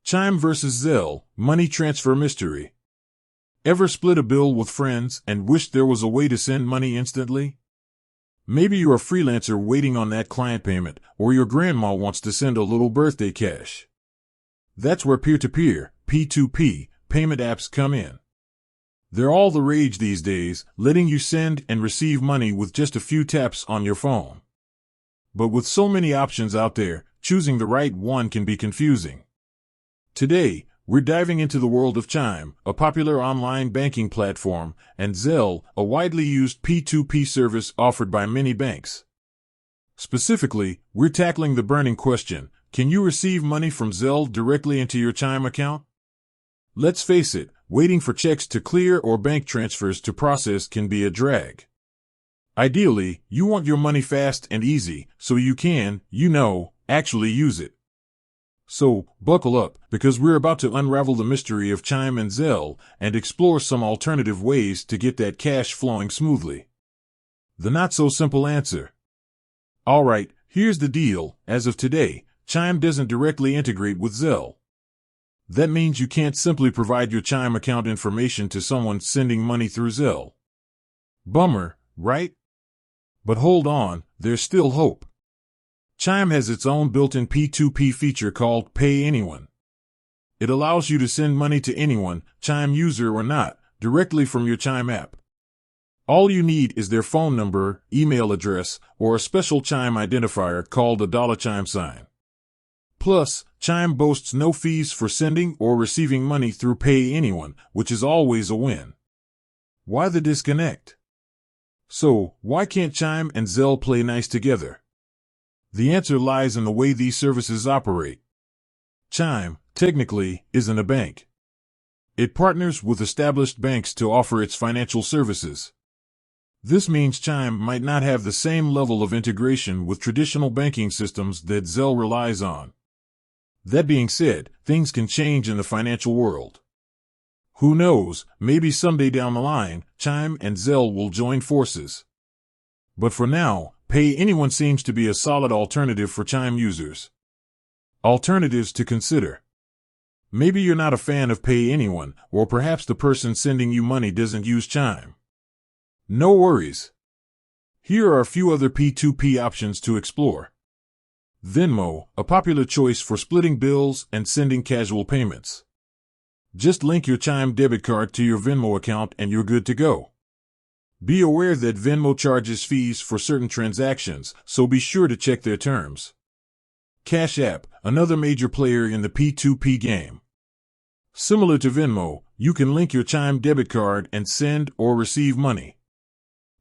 Chime versus Zelle, money transfer mystery. Ever split a bill with friends and wished there was a way to send money instantly? Maybe you're a freelancer waiting on that client payment, or your grandma wants to send a little birthday cash. That's where peer-to-peer, P2P, payment apps come in. They're all the rage these days, letting you send and receive money with just a few taps on your phone. But with so many options out there, choosing the right one can be confusing. Today, we're diving into the world of Chime, a popular online banking platform, and Zelle, a widely used P2P service offered by many banks. Specifically, we're tackling the burning question: can you receive money from Zelle directly into your Chime account? Let's face it, waiting for checks to clear or bank transfers to process can be a drag. Ideally, you want your money fast and easy, so you can, actually use it. So, buckle up, because we're about to unravel the mystery of Chime and Zelle and explore some alternative ways to get that cash flowing smoothly. The not-so-simple answer. Alright, here's the deal. As of today, Chime doesn't directly integrate with Zelle. That means you can't simply provide your Chime account information to someone sending money through Zelle. Bummer, right? But hold on, there's still hope. Chime has its own built-in P2P feature called Pay Anyone. It allows you to send money to anyone, Chime user or not, directly from your Chime app. All you need is their phone number, email address, or a special Chime identifier called a $Chime sign. Plus, Chime boasts no fees for sending or receiving money through Pay Anyone, which is always a win. Why the disconnect? So, why can't Chime and Zelle play nice together? The answer lies in the way these services operate. Chime, technically, isn't a bank. It partners with established banks to offer its financial services. This means Chime might not have the same level of integration with traditional banking systems that Zelle relies on. That being said, things can change in the financial world. Who knows, maybe someday down the line, Chime and Zelle will join forces. But for now, Pay Anyone seems to be a solid alternative for Chime users. Alternatives to consider. Maybe you're not a fan of Pay Anyone, or perhaps the person sending you money doesn't use Chime. No worries. Here are a few other P2P options to explore. Venmo, a popular choice for splitting bills and sending casual payments. Just link your Chime debit card to your Venmo account and you're good to go. Be aware that Venmo charges fees for certain transactions, so be sure to check their terms. Cash App, another major player in the P2P game. Similar to Venmo, you can link your Chime debit card and send or receive money.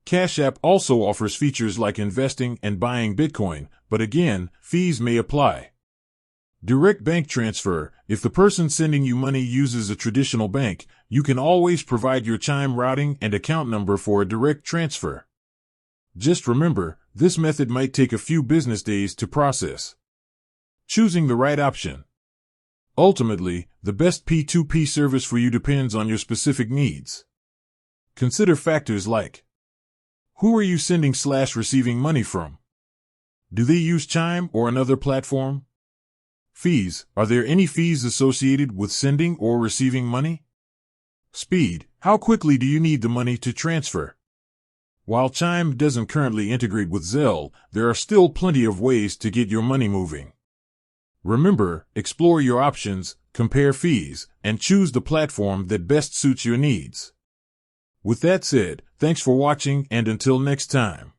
Cash App also offers features like investing and buying Bitcoin, but again, fees may apply. Direct bank transfer. If the person sending you money uses a traditional bank, you can always provide your Chime routing and account number for a direct transfer. Just remember, this method might take a few business days to process. Choosing the right option. Ultimately, the best P2P service for you depends on your specific needs. Consider factors like: who are you sending/receiving money from? Do they use Chime or another platform? Fees. Are there any fees associated with sending or receiving money? Speed. How quickly do you need the money to transfer? While Chime doesn't currently integrate with Zelle, there are still plenty of ways to get your money moving. Remember, explore your options, compare fees, and choose the platform that best suits your needs. With that said, thanks for watching, and until next time.